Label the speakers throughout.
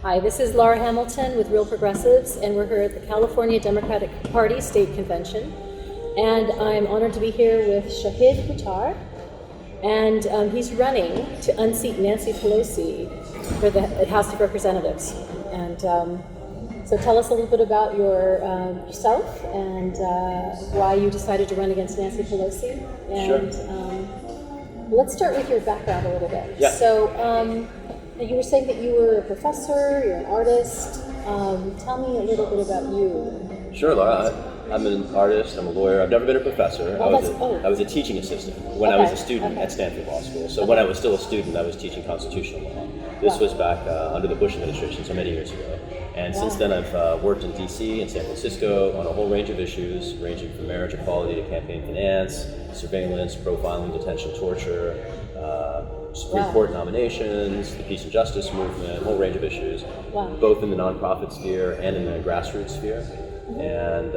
Speaker 1: Hi, this is Lara Hamilton with Real Progressives, and we're here at the California Democratic Party State Convention. And I'm honored to be here with Shahid Buttar, and he's running to unseat Nancy Pelosi for the House of Representatives. And so tell us a little bit about yourself and why you decided to run against Nancy Pelosi. And
Speaker 2: Sure.
Speaker 1: Let's start with your background a little bit.
Speaker 2: Yeah.
Speaker 1: So you were saying that you were a professor, you're an artist. Tell me a little bit about you.
Speaker 2: Sure, Laura. I'm an artist, I'm a lawyer. I've never been a professor.
Speaker 1: Oh,
Speaker 2: I was a teaching assistant when I was a student at Stanford Law School. So when I was still a student, I was teaching constitutional law. This was back under the Bush administration, so many years ago. And since then, I've worked in D.C. and San Francisco on a whole range of issues, ranging from marriage equality to campaign finance, surveillance, profiling, detention, torture, Supreme Court nominations, the peace and justice movement, a whole range of issues, both in the nonprofit sphere and in the grassroots sphere. And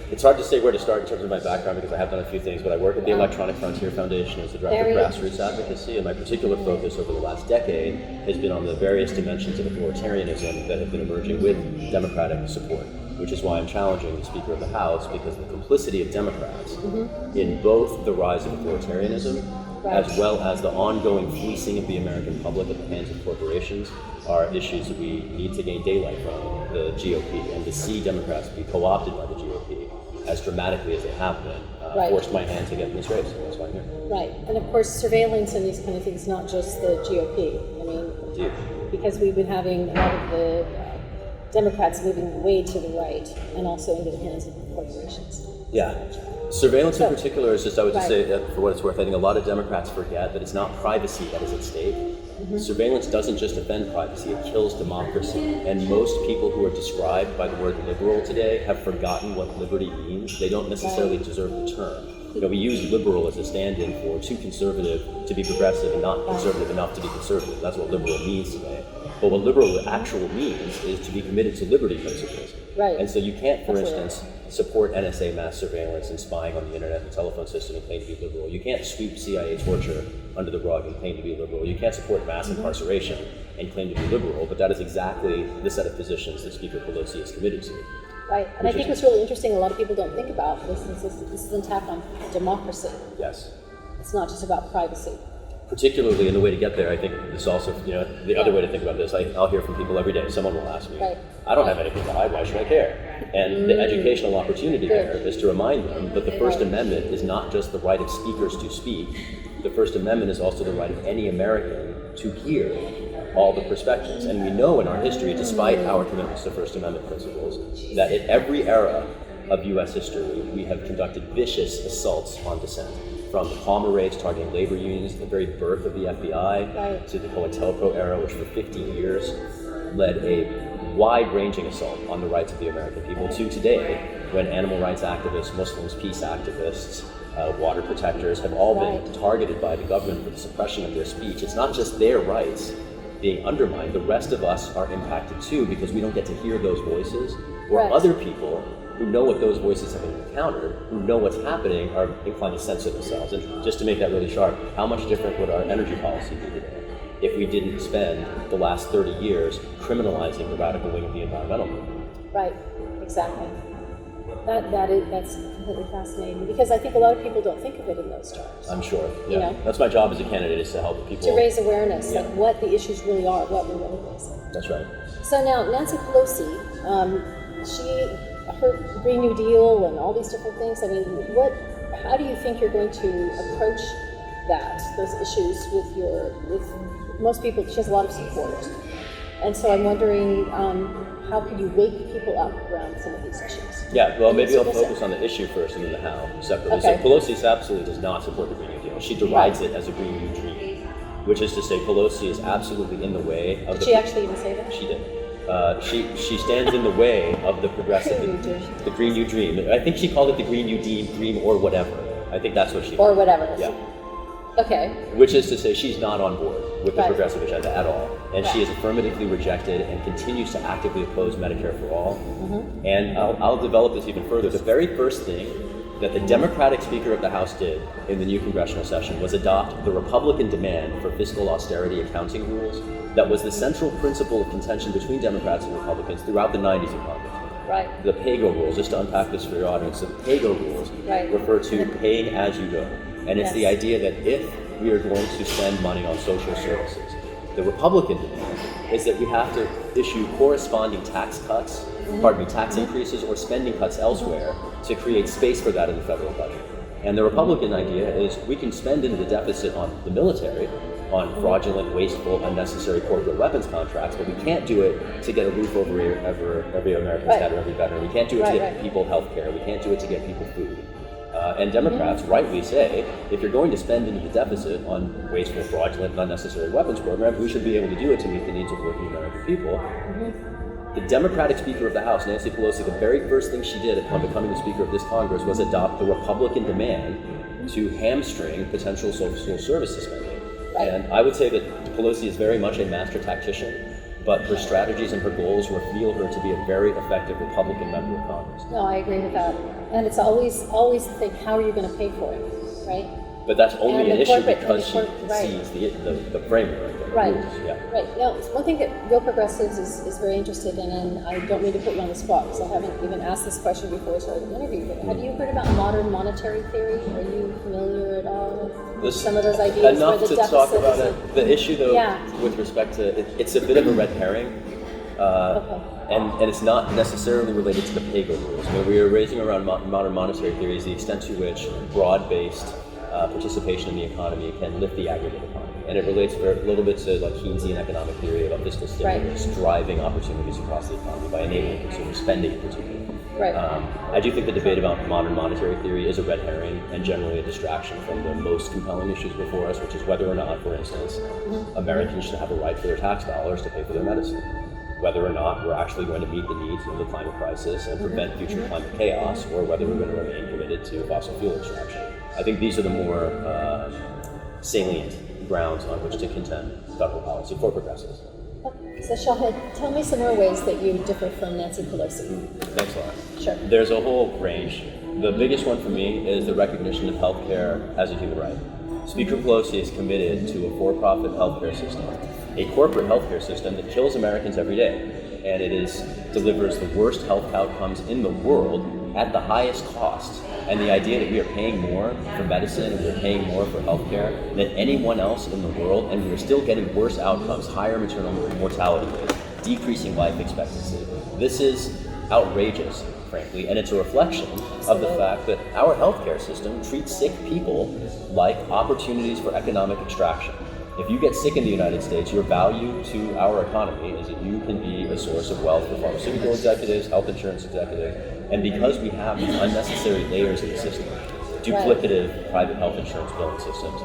Speaker 2: it's hard to say where to start in terms of my background because I have done a few things, but I work at the Electronic Frontier Foundation as the Director of Grassroots Advocacy, and my particular focus over the last decade has been on the various dimensions of authoritarianism that have been emerging with Democratic support, which is why I'm challenging the Speaker of the House, because the complicity of Democrats in both the rise of authoritarianism as well as the ongoing fleecing of the American public at the hands of corporations are issues that we need to gain daylight from the GOP, and to see Democrats be co-opted by the GOP as dramatically as they have been forced my hand to get in this race, and that's why I'm here.
Speaker 1: Right, and of course surveillance and these kind of things, not just the GOP. I mean, because we've been having a lot of the Democrats moving way to the right and also into the hands of corporations.
Speaker 2: Yeah. Surveillance in particular is just, I would just say, for what it's worth, I think a lot of Democrats forget that it's not privacy that is at stake. Surveillance doesn't just offend privacy, it kills democracy. And most people who are described by the word liberal today have forgotten what liberty means. They don't necessarily deserve the term. You know, we use liberal as a stand-in for too conservative to be progressive and not conservative enough to be conservative. That's what liberal means today. But what liberal actually means is to be committed to liberty principles.
Speaker 1: Right.
Speaker 2: And so you can't, for instance, support NSA mass surveillance and spying on the internet and telephone system and claim to be liberal. You can't sweep CIA torture under the rug and claim to be liberal. You can't support mass incarceration and claim to be liberal, but that is exactly the set of positions that Speaker Pelosi is committed to.
Speaker 1: Right, and I think what's really interesting, a lot of people don't think about this is an attack on democracy.
Speaker 2: Yes.
Speaker 1: It's not just about privacy.
Speaker 2: Particularly, and the way to get there, I think this also, the other way to think about this, I'll hear from people every day. Someone will ask me, I don't have anything to hide, why should I care? And the educational opportunity there is to remind them that the First Amendment is not just the right of speakers to speak. The First Amendment is also the right of any American to hear all the perspectives. And we know in our history, despite our commitments to First Amendment principles, that in every era of U.S. history, we have conducted vicious assaults on dissent. From the Palmer raids targeting labor unions, the very birth of the FBI, to the COINTELPRO era, which for 50 years led a wide-ranging assault on the rights of the American people, to today, when animal rights activists, Muslims, peace activists, water protectors have all been targeted by the government for the suppression of their speech. It's not just their rights being undermined, the rest of us are impacted too, because we don't get to hear those voices, or other people who know what those voices have encountered, who know what's happening, are inclined to censor themselves. And just to make that really sharp, how much different would our energy policy be today if we didn't spend the last 30 years criminalizing the radical wing of the environmental movement?
Speaker 1: Right, exactly. That's completely fascinating, because I think a lot of people don't think of it in those terms.
Speaker 2: I'm sure. Yeah. That's my job as a candidate, is to help people.
Speaker 1: To raise awareness, like what the issues really are, what we're really facing.
Speaker 2: That's right.
Speaker 1: So now, Nancy Pelosi, her Green New Deal and all these different things, I mean, how do you think you're going to approach those issues with most people? She has a lot of support. And so I'm wondering, how can you wake people up around some of these issues?
Speaker 2: Yeah, well, maybe I'll focus on the issue first and then the how separately. So Pelosi absolutely does not support the Green New Deal. She derides it as a Green New Dream, which is to say Pelosi is absolutely in the way of
Speaker 1: Did she actually even say that?
Speaker 2: She did. She stands in the way of the progressive, the Green New Dream. I think she called it the Green New Dream or whatever. I think that's what she
Speaker 1: Or whatever.
Speaker 2: Yeah.
Speaker 1: Okay.
Speaker 2: Which is to say she's not on board with the progressive agenda at all. And she has affirmatively rejected and continues to actively oppose Medicare for all. And I'll develop this even further. The very first thing that the Democratic Speaker of the House did in the new congressional session was adopt the Republican demand for fiscal austerity accounting rules that was the central principle of contention between Democrats and Republicans throughout the 90s and Congress.
Speaker 1: Right.
Speaker 2: The PAYGO rules, just to unpack this for your audience, the PAYGO rules refer to paying as you go. And it's the idea that if we are going to spend money on social services, the Republican demand is that we have to issue corresponding tax cuts, tax increases or spending cuts elsewhere to create space for that in the federal budget. And the Republican idea is we can spend into the deficit on the military, on fraudulent, wasteful, unnecessary corporate weapons contracts, but we can't do it to get a roof over every American's head or every veteran. We can't do it to get people health care. We can't do it to get people food. And Democrats rightly say, if you're going to spend into the deficit on wasteful, fraudulent, and unnecessary weapons programs, we should be able to do it to meet the needs of working American people. The Democratic Speaker of the House, Nancy Pelosi, the very first thing she did upon becoming the Speaker of this Congress was adopt the Republican demand to hamstring potential social services spending. And I would say that Pelosi is very much a master tactician, but her strategies and her goals reveal her to be a very effective Republican member of Congress.
Speaker 1: No, I agree with that. And it's always think, how are you going to pay for it, right?
Speaker 2: But that's only an issue because she
Speaker 1: right.
Speaker 2: sees the framework.
Speaker 1: Right.
Speaker 2: Rules. Yeah.
Speaker 1: Right. Now, one thing that Real Progressives is very interested in, and I don't mean to put you on the spot because I haven't even asked this question before I started the interview, but have you heard about modern monetary theory? Are you familiar at all with some of those ideas?
Speaker 2: Enough
Speaker 1: where the
Speaker 2: to talk about it. The issue, though,
Speaker 1: Yeah.
Speaker 2: with respect to it, it's a bit of a red herring. And it's not necessarily related to the PAYGO rules. When we are raising around modern monetary theory is the extent to which broad-based participation in the economy can lift the aggregate economy. And it relates a little bit to like Keynesian economic theory about fiscal stimulus driving opportunities across the economy by enabling consumer spending in particular.
Speaker 1: Right.
Speaker 2: I do think the debate about modern monetary theory is a red herring and generally a distraction from the most compelling issues before us, which is whether or not, for instance, Americans should have a right for their tax dollars to pay for their medicine. Whether or not we're actually going to meet the needs of the climate crisis and prevent future climate chaos, or whether we're going to remain committed to fossil fuel extraction. I think these are the more salient grounds on which to contend federal policy for progressives.
Speaker 1: So Shahid, tell me some more ways that you differ from Nancy Pelosi.
Speaker 2: Thanks, Lara.
Speaker 1: Sure.
Speaker 2: There's a whole range. The biggest one for me is the recognition of healthcare as a human right. Speaker Pelosi is committed to a for-profit healthcare system, a corporate healthcare system that kills Americans every day, and it delivers the worst health outcomes in the world at the highest cost. And the idea that we are paying more for medicine and we are paying more for healthcare than anyone else in the world, and we are still getting worse outcomes, higher maternal mortality rates, decreasing life expectancy. This is outrageous, frankly, and it's a reflection of the fact that our healthcare system treats sick people like opportunities for economic extraction. If you get sick in the United States, your value to our economy is that you can be a source of wealth for pharmaceutical executives, health insurance executives, and because we have these unnecessary layers in the system, duplicative private health insurance billing systems,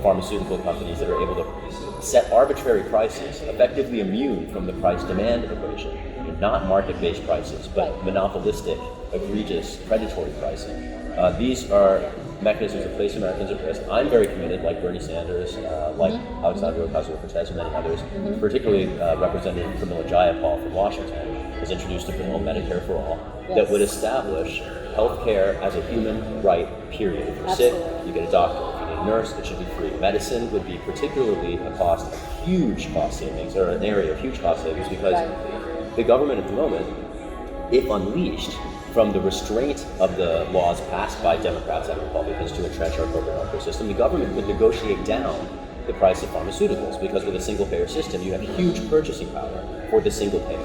Speaker 2: pharmaceutical companies that are able to set arbitrary prices, effectively immune from the price-demand equation, not market-based prices, but monopolistic, egregious, predatory pricing. These are mechanisms that place Americans at risk. I'm very committed, like Bernie Sanders, like Alexandria Ocasio-Cortez and many others, particularly Representative Pramila Jayapal from Washington has introduced a bill, Medicare for All, that would establish healthcare as a human right, period. If you're sick, you get a doctor. If you need a nurse, it should be free. Medicine would be particularly a cost of huge cost savings, or an area of huge cost savings, because the government at the moment, if unleashed from the restraint of the laws passed by Democrats and Republicans to entrench our corporate healthcare system, the government could negotiate down the price of pharmaceuticals, because with a single-payer system, you have huge purchasing power for the single payer,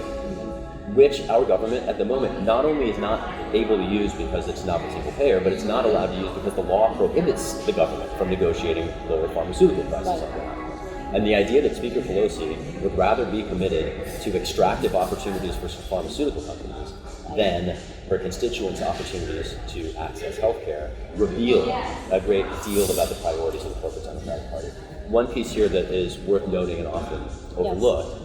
Speaker 2: which our government at the moment not only is not able to use because it's not a single payer, but it's not allowed to use because the law prohibits the government from negotiating lower pharmaceutical prices on behalf. And the idea that Speaker Pelosi would rather be committed to extractive opportunities for pharmaceutical companies than her constituents' opportunities to access health care reveal a great deal about the priorities of the corporate Democratic Party. One piece here that is worth noting and often overlooked,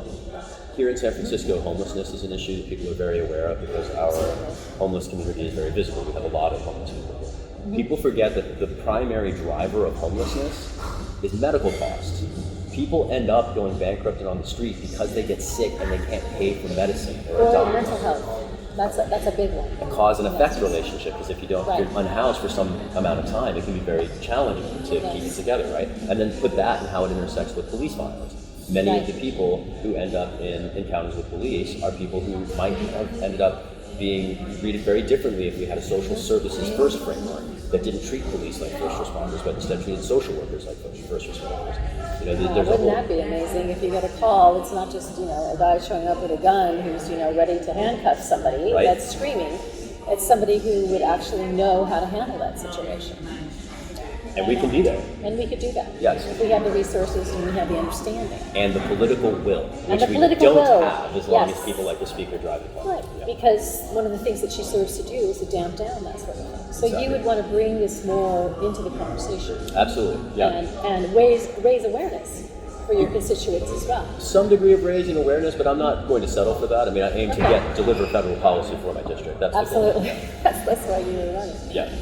Speaker 2: here in San Francisco, homelessness is an issue that people are very aware of because our homeless community is very visible. We have a lot of homeless people here. People forget that the primary driver of homelessness is medical costs. People end up going bankrupt and on the street because they get sick and they can't pay for medicine or a doctor.
Speaker 1: Mental health. That's a big one.
Speaker 2: A cause and effect relationship, because if you're unhoused for some amount of time, it can be very challenging to keep it together, right? And then put that and how it intersects with police violence. Many of the people who end up in encounters with police are people who might have ended up being treated very differently if we had a social services first framework that didn't treat police like first responders, but instead treated social workers like first responders.
Speaker 1: Wouldn't that be amazing if you get a call? It's not just a guy showing up with a gun who's ready to handcuff somebody that's screaming. It's somebody who would actually know how to handle that situation.
Speaker 2: And we can be there.
Speaker 1: And we could do that.
Speaker 2: Yes.
Speaker 1: If we have the resources and we have the understanding.
Speaker 2: And the political will, which we don't have as long as people like the speaker drive the car.
Speaker 1: Right, because one of the things that she serves to do is to damp down that sort of thing. So you would want to bring this more into the conversation.
Speaker 2: Absolutely, yeah.
Speaker 1: And raise awareness for your constituents as well.
Speaker 2: Some degree of raising awareness, but I'm not going to settle for that. I mean, I aim to deliver federal policy for my district. That's
Speaker 1: absolutely. That's why you were running.
Speaker 2: Yeah.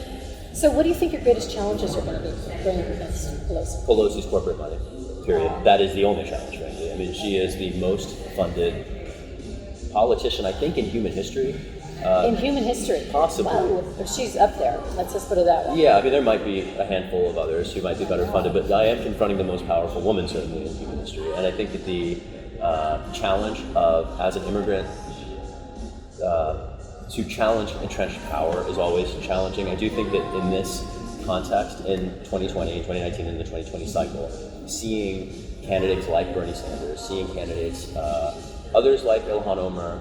Speaker 1: So what do you think your greatest challenges are going to be going against Pelosi?
Speaker 2: Polosi's corporate money, period. That is the only challenge, frankly. I mean, she is the most funded politician, I think, in human history.
Speaker 1: In human history?
Speaker 2: Possibly.
Speaker 1: Wow. She's up there. Let's just put it that way.
Speaker 2: Yeah, I mean, there might be a handful of others who might be better funded, but I am confronting the most powerful woman, certainly, in human history. And I think that the challenge of, as an immigrant, to challenge entrenched power is always challenging. I do think that in this context, in 2020, 2019, and the 2020 cycle, seeing candidates like Bernie Sanders, seeing candidates, others like Ilhan Omar,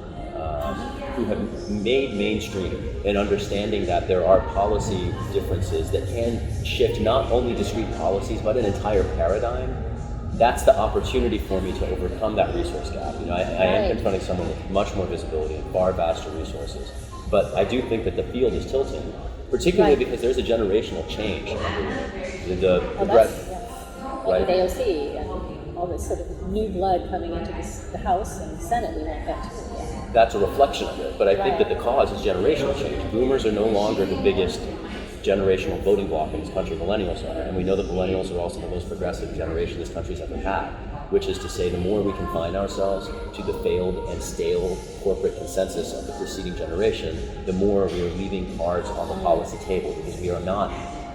Speaker 2: who have made mainstream in understanding that there are policy differences that can shift not only discrete policies, but an entire paradigm. That's the opportunity for me to overcome that resource gap. I am confronting someone with much more visibility and far vaster resources. But I do think that the field is tilting, particularly because there's a generational change. With
Speaker 1: AOC and all this sort of new blood coming into the House and the Senate, we want that too.
Speaker 2: That's a reflection of it. But I think that the cause is generational change. Boomers are no longer the biggest generational voting bloc in this country. Millennials are, and we know that millennials are also the most progressive generation this country's ever had, which is to say the more we confine ourselves to the failed and stale corporate consensus of the preceding generation, the more we are leaving cards on the policy table, because we are not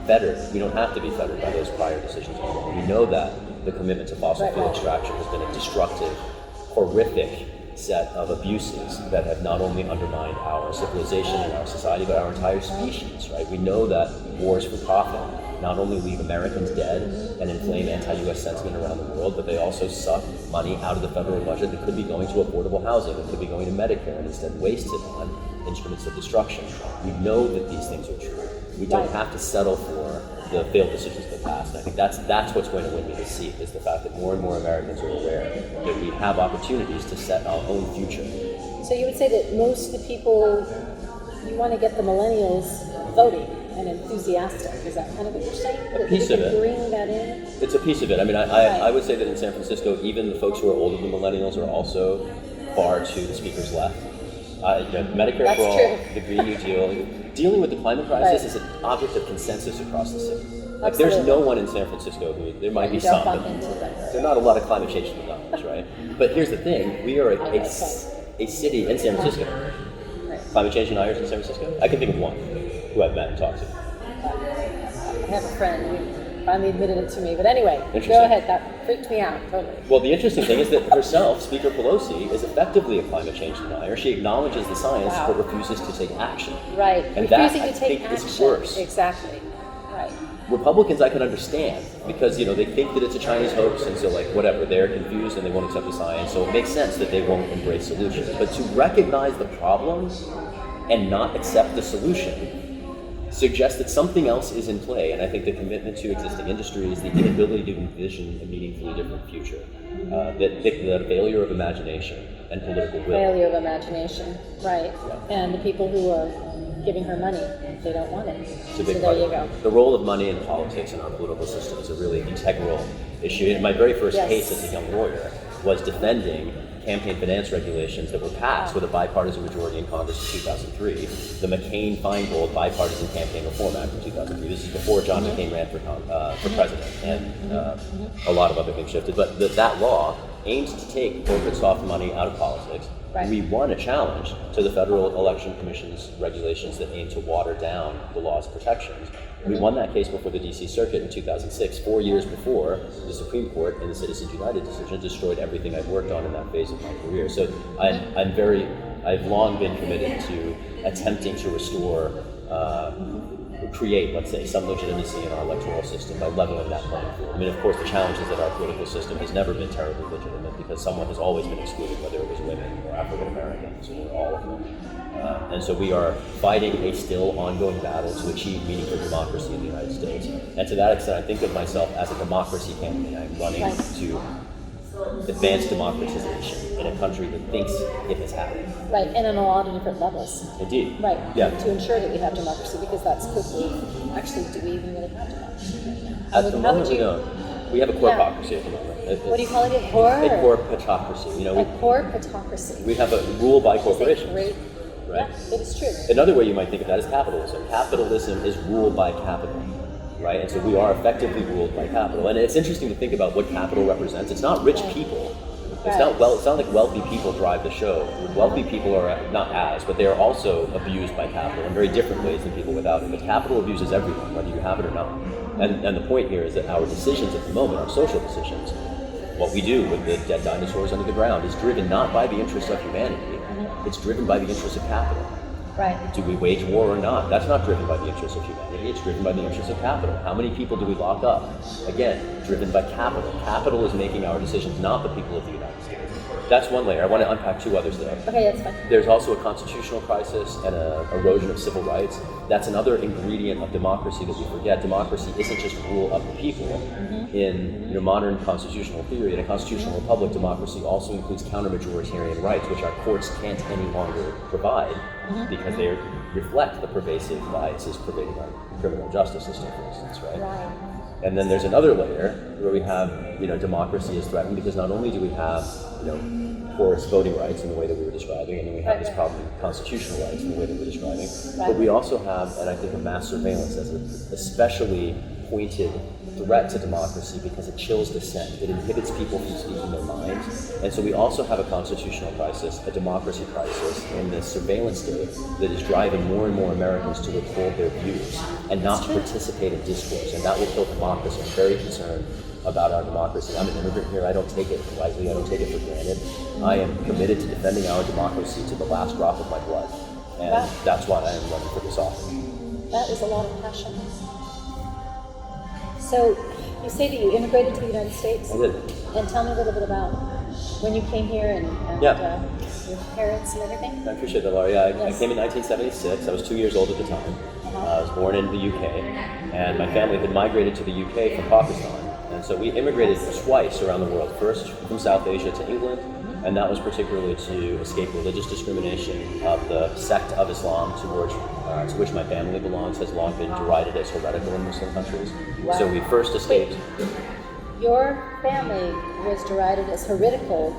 Speaker 2: fettered. We don't have to be fettered by those prior decisions anymore. We know that the commitment to fossil fuel extraction has been a destructive, horrific set of abuses that have not only undermined our civilization and our society, but our entire species, right? We know that wars for profit not only leave Americans dead and inflame anti-US sentiment around the world, but they also suck money out of the federal budget that could be going to affordable housing, that could be going to Medicare, and instead waste it on instruments of destruction. We know that these things are true. We don't have to settle for the failed decisions of the past. And I think that's what's going to win me this seat, is the fact that more and more Americans are aware that we have opportunities to set our own future.
Speaker 1: So you would say that most of the people, you want to get the millennials voting and enthusiastic. Is that kind of what you're saying?
Speaker 2: A piece of it.
Speaker 1: Bring that in?
Speaker 2: It's a piece of it. I mean, I would say that in San Francisco, even the folks who are older than millennials are also far to the speaker's left. Medicare for all, the Green New Deal, dealing with the climate crisis is an object of consensus across the city. Like, there's no one in San Francisco who, there might be some, but there are not a lot of climate change deniers, right? But here's the thing, we are a city in San Francisco. Climate change deniers in San Francisco? I can think of one who I've met and talked to.
Speaker 1: I have a friend who finally admitted it to me, but anyway, go ahead, that freaked me out, totally.
Speaker 2: Well, the interesting thing is that herself, Speaker Pelosi, is effectively a climate change denier. She acknowledges the science, but refuses to take action.
Speaker 1: Right,
Speaker 2: and
Speaker 1: refusing
Speaker 2: that,
Speaker 1: to take
Speaker 2: I think,
Speaker 1: action.
Speaker 2: is worse.
Speaker 1: Exactly, right.
Speaker 2: Republicans I can understand, because they think that it's a Chinese hoax, and so whatever, they're confused and they won't accept the science, so it makes sense that they won't embrace solutions. But to recognize the problem and not accept the solution suggests that something else is in play, and I think the commitment to existing industries, the inability to envision a meaningfully different future, that failure of imagination and political will.
Speaker 1: Failure of imagination, right. Yeah. And the people who are giving her money, they don't want it.
Speaker 2: It's a big
Speaker 1: so there you go.
Speaker 2: The role of money in politics in our political system is a really integral issue. And my very first case as a young lawyer was defending campaign finance regulations that were passed with a bipartisan majority in Congress in 2003, the McCain-Feingold Bipartisan Campaign Reform Act in 2003. This is before John McCain ran for president, and a lot of other things shifted. But that law aims to take corporate soft money out of politics. Right. We won a challenge to the Federal Election Commission's regulations that aim to water down the law's protections. We won that case before the DC Circuit in 2006, 4 years before the Supreme Court in the Citizens United decision destroyed everything I'd worked on in that phase of my career. So I've long been committed to attempting to restore, create, let's say, some legitimacy in our electoral system by leveling that playing field. I mean, of course, the challenge is that our political system has never been terribly legitimate because someone has always been excluded, whether it was women or African Americans or all of them. And so we are fighting a still ongoing battle to achieve meaningful democracy in the United States. And to that extent, I think of myself as a democracy campaign. I'm running to advance democratization in a country that thinks it has happened.
Speaker 1: Right, and on a lot of different levels.
Speaker 2: Indeed.
Speaker 1: Right,
Speaker 2: yeah.
Speaker 1: To ensure that we have democracy, because that's quickly, actually, do we even really have democracy right now?
Speaker 2: At the moment, we don't. We have a corpocracy at the moment.
Speaker 1: What do you call it?
Speaker 2: A corpocracy. You know,
Speaker 1: a corpocracy.
Speaker 2: We have a rule by corporations.
Speaker 1: Great.
Speaker 2: Right?
Speaker 1: Yeah, it is true.
Speaker 2: Another way you might think of that is capitalism. Capitalism is ruled by capital, right? And so we are effectively ruled by capital. And it's interesting to think about what capital represents. It's not rich people. It's not like wealthy people drive the show. Wealthy people are but they are also abused by capital in very different ways than people without it. But capital abuses everyone, whether you have it or not. And the point here is that our decisions at the moment are social decisions. What we do with the dead dinosaurs under the ground is driven not by the interests of humanity, it's driven by the interests of capital.
Speaker 1: Right.
Speaker 2: Do we wage war or not? That's not driven by the interests of humanity, it's driven by the interests of capital. How many people do we lock up? Again, driven by capital. Capital is making our decisions, not the people of the United States. That's one layer. I want to unpack two others there.
Speaker 1: Okay, that's fine.
Speaker 2: There's also a constitutional crisis and an erosion of civil rights. That's another ingredient of democracy that we forget. Democracy isn't just rule of the people. In modern constitutional theory, in a constitutional republic, democracy also includes counter-majoritarian rights, which our courts can't any longer provide because they reflect the pervasive biases pervading our criminal justice system, for instance, right? And then there's another layer where we have, democracy is threatened because not only do we have, porous voting rights in the way that we were describing, and then we have this problem of constitutional rights in the way that we're describing, but we also have, and I think of mass surveillance as an especially pointed threat to democracy because it chills dissent. It inhibits people from speaking their minds. And so we also have a constitutional crisis, a democracy crisis, in the surveillance state that is driving more and more Americans to withhold their views and not participate in discourse. And that will kill democracy. I'm very concerned about our democracy. I'm an immigrant here. I don't take it lightly. I don't take it for granted. I am committed to defending our democracy to the last drop of my blood. And that's why I am running for this office.
Speaker 1: That is a lot of passion. So, you say that you immigrated to the United States?
Speaker 2: I did.
Speaker 1: And tell me a little bit about when you came here and your parents and everything?
Speaker 2: I appreciate that, Lara. I came in 1976. I was 2 years old at the time. I was born in the UK, and my family had migrated to the UK from Pakistan. And so we immigrated twice around the world. First from South Asia to England, and that was particularly to escape religious discrimination of the sect of Islam to which my family belongs has long been derided as heretical in Muslim countries.
Speaker 1: Wow.
Speaker 2: So we first escaped.
Speaker 1: Your family was derided as heretical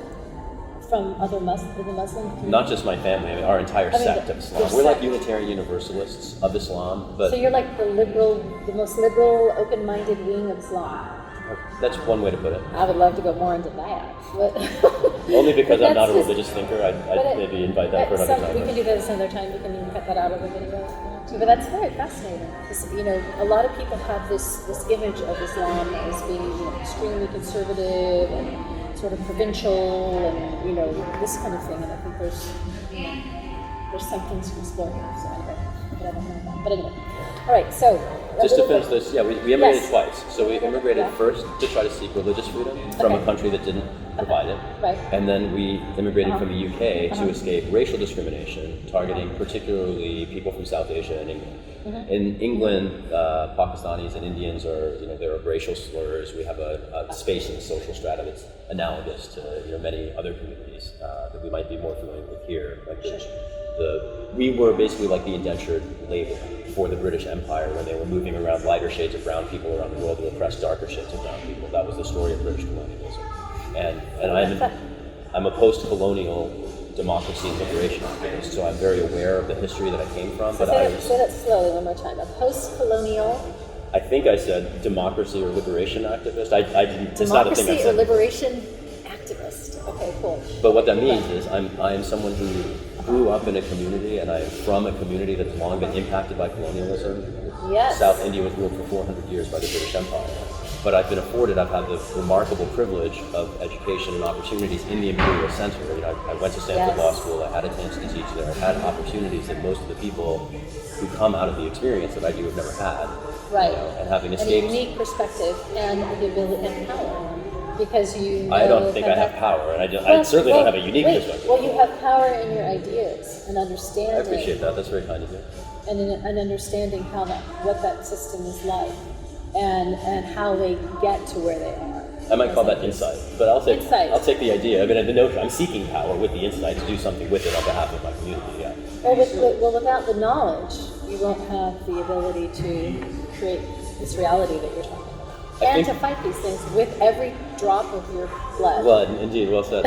Speaker 1: from the Muslim community?
Speaker 2: Not just my family, I mean our entire sect of Islam. We're like Unitarian Universalists of Islam, but
Speaker 1: so you're like the most liberal, open-minded wing of Islam.
Speaker 2: That's one way to put it.
Speaker 1: I would love to go more into that. But
Speaker 2: only because I'm not a religious thinker, I'd maybe invite that for another time.
Speaker 1: We can do that some other time. We can even cut that out of the video. But that's very fascinating. Because, a lot of people have this image of Islam as being extremely conservative and sort of provincial and this kind of thing. And I think there's some things to explore here. So anyway, but I don't know. But anyway, all right. So.
Speaker 2: Just to finish this, we immigrated twice. So we immigrated first to try to seek religious freedom from a country that didn't provide it. Right. And then we immigrated from the UK to escape racial discrimination, targeting particularly people from South Asia and England. In England, Pakistanis and Indians there are racial slurs. We have a space in the social strata that's analogous to many other communities that we might be more familiar with here. Like we were basically like the indentured labor for the British Empire when they were moving around lighter shades of brown people around the world to oppress darker shades of brown people. That was the story of British colonialism. And I'm a post-colonial democracy and liberation activist, so I'm very aware of the history that I came from. But
Speaker 1: say that slowly one more time. A post-colonial.
Speaker 2: I think I said democracy or liberation activist. I didn't.
Speaker 1: It's not a thing I said. Democracy or liberation activist. Okay, cool.
Speaker 2: But what that means is I am someone who grew up in a community, and I am from a community that's long been impacted by colonialism.
Speaker 1: Yes.
Speaker 2: South India was ruled for 400 years by the British Empire. But I've had the remarkable privilege of education and opportunities in the Imperial Center. I went to Stanford Law School, I had a chance to teach there, I had opportunities that most of the people who come out of the experience that I do have never had.
Speaker 1: Right.
Speaker 2: And having escaped.
Speaker 1: And a unique perspective and the ability and power. Because you
Speaker 2: I don't think I have power, and I certainly don't have a unique perspective.
Speaker 1: Well, you have power in your ideas and understanding.
Speaker 2: I appreciate that. That's very kind of you.
Speaker 1: And an understanding what that system is like, and how they get to where they are.
Speaker 2: I might call that insight, but I'll take the idea. I mean, the notion. I'm seeking power with the insight to do something with it on behalf of my community. Yeah.
Speaker 1: Well, without the knowledge, you won't have the ability to create this reality that you're talking about. And to fight these things with every drop of your blood.
Speaker 2: Well, indeed, well said.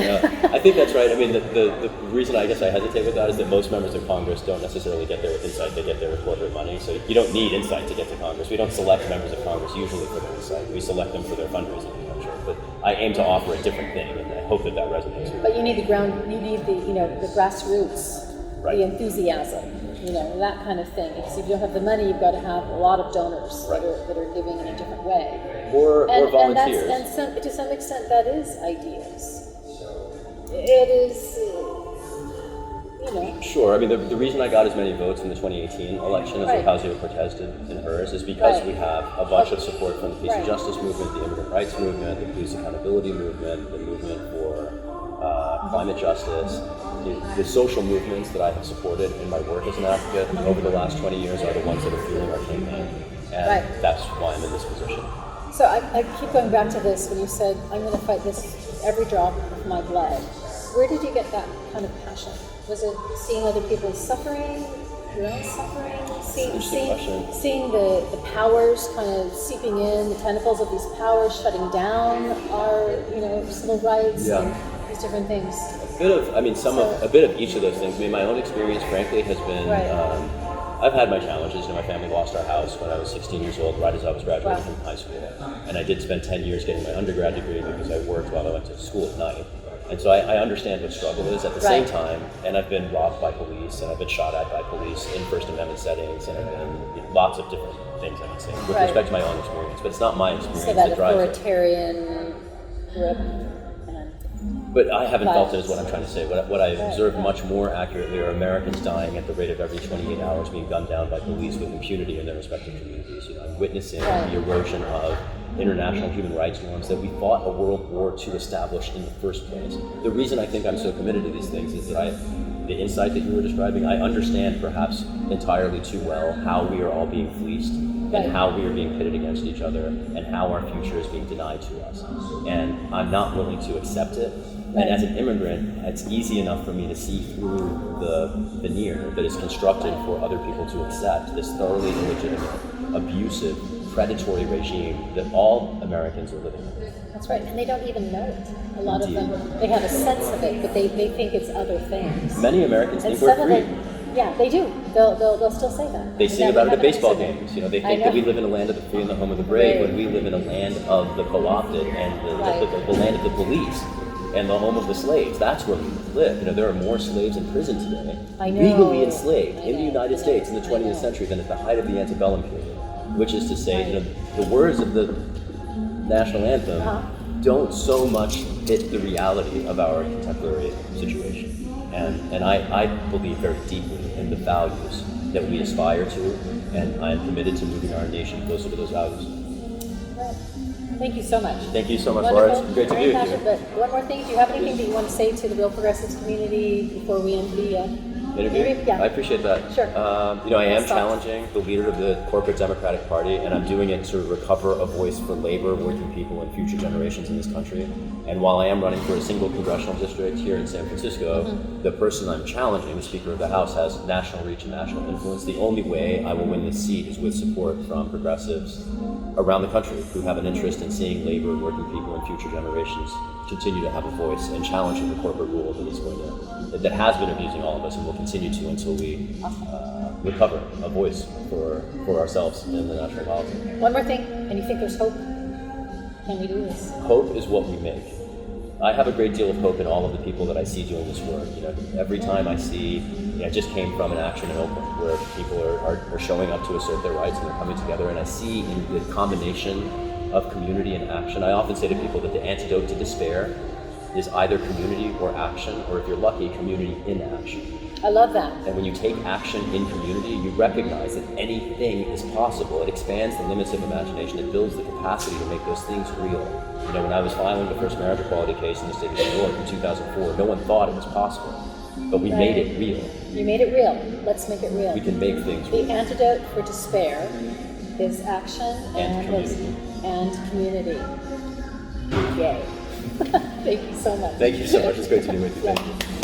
Speaker 2: I think that's right. I mean, the reason I guess I hesitate with that is that most members of Congress don't necessarily get there with insight, they get there with corporate money. So you don't need insight to get to Congress. We don't select members of Congress usually for their insight. We select them for their fundraising potential. But I aim to offer a different thing, and I hope that resonates.
Speaker 1: But you need the the grassroots, the enthusiasm. That kind of thing. Because if you don't have the money, you've got to have a lot of donors that are giving in a different way.
Speaker 2: Or volunteers.
Speaker 1: And to some extent, that is ideas. It is,
Speaker 2: Sure. I mean, the reason I got as many votes in the 2018 election as Ocasio-Cortez did in hers is because we have a bunch of support from the peace and justice movement, the immigrant rights movement, the police accountability movement, the movement for climate justice. The social movements that I have supported in my work as an advocate over the last 20 years are the ones that are fueling our campaign. And that's why I'm in this position.
Speaker 1: So I keep going back to this when you said, I'm going to fight this every drop of my blood. Where did you get that kind of passion? Was it seeing other people suffering, your own suffering? Seeing the powers kind of seeping in, the tentacles of these powers shutting down our, civil rights and these different things?
Speaker 2: A bit of each of those things. I mean, my own experience, frankly, has been, I've had my challenges. My family lost our house when I was 16 years old, right as I was graduating from high school. And I did spend 10 years getting my undergrad degree because I worked while I went to school at night. And so I understand what struggle is at the same time, and I've been robbed by police, and I've been shot at by police in First Amendment settings, and lots of different things I can say with respect to my own experience. But it's not my experience
Speaker 1: that
Speaker 2: that drives
Speaker 1: authoritarian grip.
Speaker 2: But I haven't felt it is what I'm trying to say. What I've observed much more accurately are Americans dying at the rate of every 28 hours being gunned down by police with impunity in their respective communities. I'm witnessing the erosion of international human rights norms that we fought a World War to establish in the first place. The reason I think I'm so committed to these things is that the insight that you were describing, I understand perhaps entirely too well how we are all being fleeced and how we are being pitted against each other and how our future is being denied to us. And I'm not willing to accept it. And as an immigrant, it's easy enough for me to see through the veneer that is constructed for other people to accept this thoroughly illegitimate, abusive, predatory regime that all Americans are living in.
Speaker 1: That's right, and they don't even know it. A lot of them, they have a sense of it, but they think it's other things.
Speaker 2: Many Americans think we're free.
Speaker 1: Yeah, they do. They'll still say that.
Speaker 2: They sing about it at baseball games. They think that we live in a land of the free and the home of the brave, when we live in a land of the co-opted and the land of the police and the home of the slaves. That's where we live. There are more slaves in prison today, legally enslaved in the United States in the 20th century than at the height of the antebellum period. Which is to say, the words of the national anthem don't so much hit the reality of our contemporary situation. And I believe very deeply in the values that we aspire to, and I'm committed to moving our nation closer to those values.
Speaker 1: Thank you so much.
Speaker 2: Thank you so much, Lara. It's great to be with you.
Speaker 1: But one more thing, do you have anything that you want to say to the Real Progressives community before we end the
Speaker 2: interview?
Speaker 1: Yeah.
Speaker 2: I appreciate that.
Speaker 1: Sure.
Speaker 2: I am challenging the leader of the corporate Democratic Party, and I'm doing it to recover a voice for labor, working people, and future generations in this country. And while I am running for a single congressional district here in San Francisco, the person I'm challenging, the Speaker of the House, has national reach and national influence. The only way I will win this seat is with support from progressives around the country who have an interest in seeing labor, working people, and future generations continue to have a voice and challenging the corporate rule that has been abusing all of us and will continue to until we recover a voice for ourselves in the national politics.
Speaker 1: One more thing, and you think there's hope? Can we do this?
Speaker 2: Hope is what we make. I have a great deal of hope in all of the people that I see doing this work. Every time I see, I just came from an action in Oakland where people are showing up to assert their rights and they're coming together, and I see in the combination of community and action. I often say to people that the antidote to despair is either community or action, or if you're lucky, community in action.
Speaker 1: I love that.
Speaker 2: And when you take action in community, you recognize that anything is possible. It expands the limits of imagination. It builds the capacity to make those things real. When I was filing the first marriage equality case in the state of New York in 2004, no one thought it was possible. But we made it real.
Speaker 1: You made it real. Let's make it real.
Speaker 2: We can make things real.
Speaker 1: The antidote for despair is action
Speaker 2: and community.
Speaker 1: And community. Yay. Thank you so much.
Speaker 2: Thank you so much. It's great to be with you. Thank you.